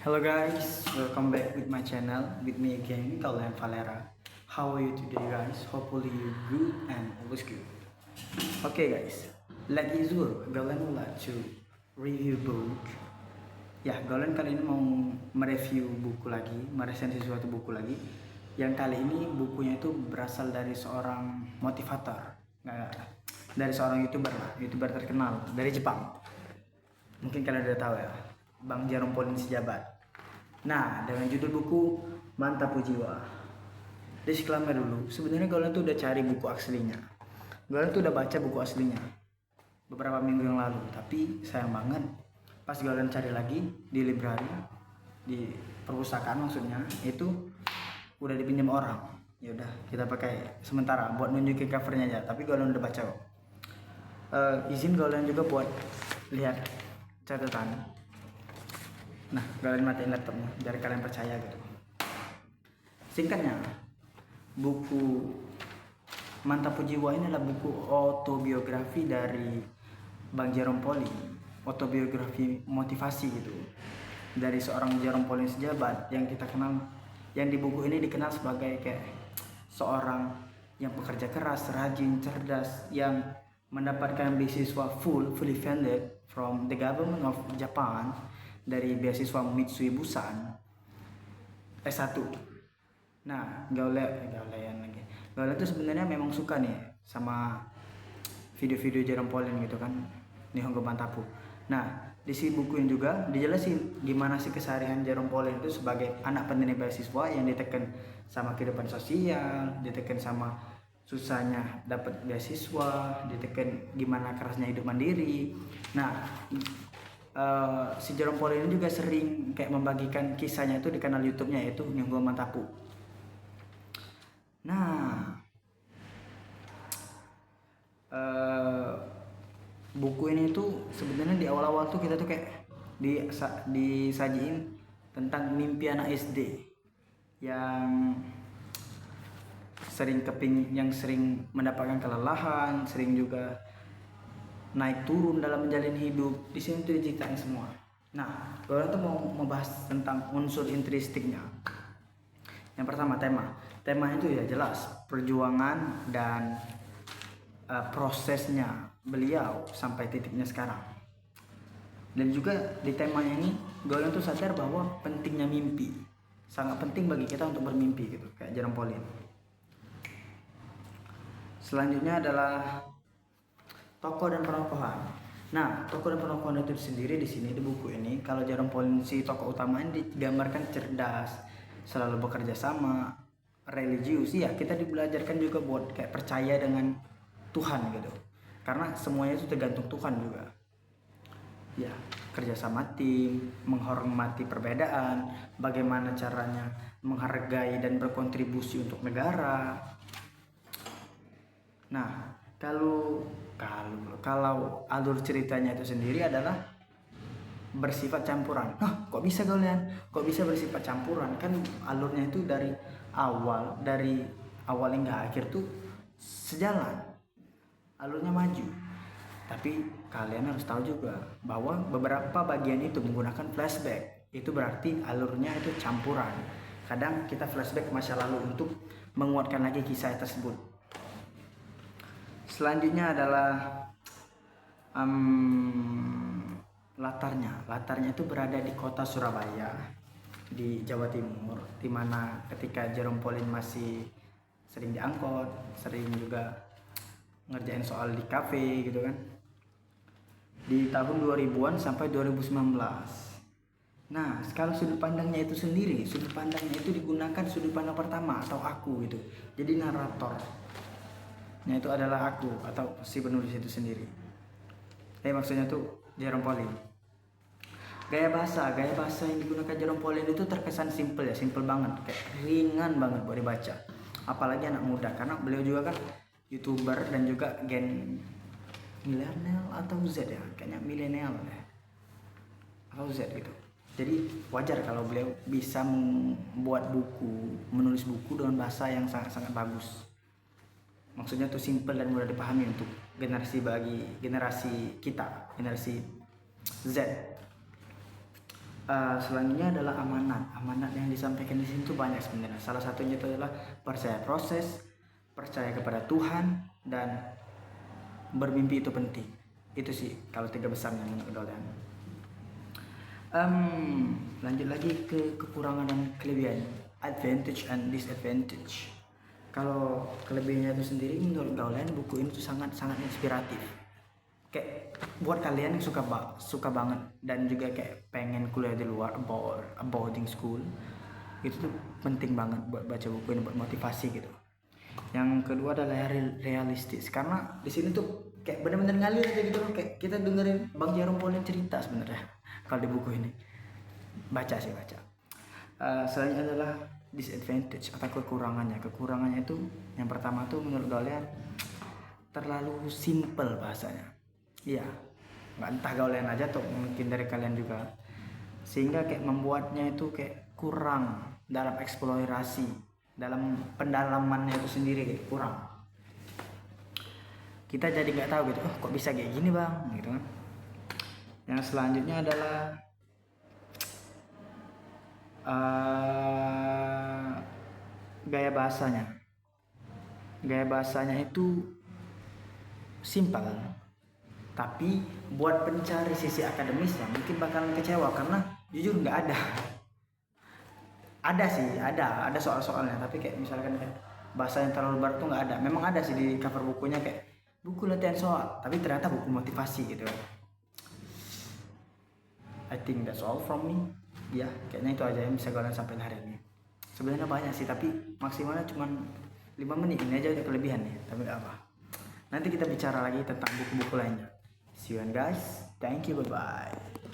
Hello guys, welcome back with my channel with me again, Kaulan Valera. How are you today guys? Hopefully you good and always good. Okay guys, like usual, Gaulan would like to review book. Ya, Gaulan kali ini mau mereview buku lagi, meresensi suatu buku lagi. Yang kali ini bukunya itu berasal dari seorang motivator, dari seorang youtuber terkenal dari Jepang. Mungkin kalian udah tahu ya, Bang Jarum Polin Sejabat. Nah, dengan judul buku Mantap Jiwa. Disclaimer dulu, sebenarnya Gaulan tuh udah cari buku aslinya. Gaulan tuh udah baca buku aslinya beberapa minggu yang lalu, tapi sayang banget pas Gaulan cari lagi di library, di perpustakaan maksudnya, itu udah dipinjam orang. Ya udah, kita pakai sementara buat nunjukin covernya aja, tapi Gaulan udah baca kok. Izin Gaulan juga buat lihat catatan. Nah, kalian matiin laptopnya biar kalian percaya gitu. Singkatnya, buku Mantap Jiwa ini adalah buku autobiografi dari Bang Jerome Pauline, autobiografi motivasi gitu, dari seorang Jerome Pauline Sejabat yang kita kenal, yang di buku ini dikenal sebagai kayak seorang yang bekerja keras, rajin, cerdas, yang mendapatkan beasiswa fully funded from the government of Japan, dari beasiswa Mitsui Busan S1. Nah, Gaule tuh sebenarnya memang suka nih sama video-video Jerome Pauline gitu kan, Nihongo Bantapu. Nah, di si buku ini juga dijelasin gimana sih keseharian Jerome Pauline itu sebagai anak pendidik beasiswa yang ditekan sama kehidupan sosial, ditekan sama susahnya dapat beasiswa, ditekan gimana kerasnya hidup mandiri. Nah, si Jerome Pauline ini juga sering kayak membagikan kisahnya itu di kanal YouTube-nya, yaitu Nihongo Mantapu. Nah, buku ini tuh sebenarnya di awal-awal tuh kita tuh kayak disajiin tentang mimpi anak SD yang yang sering mendapatkan kelelahan, sering juga naik turun dalam menjalin hidup. Di sini tuh diceritain semua. Nah, gue tuh mau membahas tentang unsur intristiknya. Yang pertama, tema itu ya jelas perjuangan dan prosesnya beliau sampai titiknya sekarang. Dan juga di temanya ini gue tuh sadar bahwa pentingnya mimpi, sangat penting bagi kita untuk bermimpi gitu, kayak Jerome Pauline. Selanjutnya adalah tokoh dan penokohan. Nah, tokoh dan penokohan itu sendiri di sini di buku ini, kalau Jerome Pauline si tokoh utamanya digambarkan cerdas, selalu bekerja sama, religius. Ya, kita dibelajarkan juga buat kayak percaya dengan Tuhan gitu. Karena semuanya itu tergantung Tuhan juga. Ya, kerja sama tim, menghormati perbedaan, bagaimana caranya menghargai dan berkontribusi untuk negara. Nah, kalau alur ceritanya itu sendiri adalah bersifat campuran. Kok bisa kalian? Kok bisa bersifat campuran? Kan alurnya itu dari awal hingga akhir tuh sejalan. Alurnya maju. Tapi kalian harus tahu juga bahwa beberapa bagian itu menggunakan flashback. Itu berarti alurnya itu campuran. Kadang kita flashback ke masa lalu untuk menguatkan lagi kisah tersebut. Selanjutnya adalah latarnya itu berada di kota Surabaya di Jawa Timur, dimana ketika Jerome Pauline masih sering diangkut, sering juga ngerjain soal di kafe gitu kan, di tahun 2000-an sampai 2019. Nah, kalau sudut pandangnya itu sendiri, sudut pandangnya itu digunakan sudut pandang pertama atau aku gitu, jadi narator. Nah, itu adalah aku atau si penulis itu sendiri. Maksudnya tuh Jerome Pauline. Gaya bahasa yang digunakan Jerome Pauline itu terkesan simple banget, kayak ringan banget buat dibaca. Apalagi anak muda, karena beliau juga kan YouTuber dan juga gen milenial atau Z ya, kayaknya milenial ya, atau Z gitu. Jadi wajar kalau beliau bisa menulis buku dengan bahasa yang sangat-sangat bagus. Maksudnya tuh simple dan mudah dipahami untuk generasi kita, generasi Z. Selanjutnya adalah amanat. Amanat yang disampaikan di sini tuh banyak sebenarnya. Salah satunya itu adalah percaya proses, percaya kepada Tuhan, dan bermimpi itu penting. Itu sih kalau 3 besarnya menurut Dolan. Lanjut lagi ke kekurangan dan kelebihan, advantage and disadvantage. Kalau kelebihannya itu sendiri menurut Dolan, buku ini tuh sangat inspiratif. Kayak buat kalian yang suka banget dan juga kayak pengen kuliah di luar, boarding school, itu tuh penting banget buat baca buku ini, buat motivasi gitu. Yang kedua adalah realistis, karena di sini tuh kayak bener-bener ngalir aja gitu loh, kayak kita dengerin Bang Jarum Polin cerita sebenarnya kalau di buku ini. Baca. Selanjutnya adalah disadvantage atau kekurangannya. Kekurangannya itu yang pertama tuh menurut kalian terlalu simple bahasanya. Iya, nggak entah kalian aja atau mungkin dari kalian juga, sehingga kayak membuatnya itu kayak kurang dalam eksplorasi, dalam pendalamannya itu sendiri kayak kurang. Kita jadi nggak tahu gitu, kok bisa kayak gini bang, gitu kan. Yang selanjutnya adalah gaya bahasanya. Gaya bahasanya itu simpel, tapi buat pencari sisi akademisnya mungkin bakalan kecewa karena jujur nggak ada. Ada soal-soalnya, tapi kayak misalkan kayak bahasa yang terlalu berat tuh nggak ada. Memang ada sih di cover bukunya kayak buku latihan soal, tapi ternyata buku motivasi gitu. I think that's all from me. Ya, kayaknya itu aja yang bisa kalian sampai hari ini. Sebenarnya banyak sih, tapi maksimalnya cuma 5 menit. Ini aja udah kelebihan nih, tapi nggak apa. Nanti kita bicara lagi tentang buku-buku lainnya. See you guys. Thank you. Bye-bye.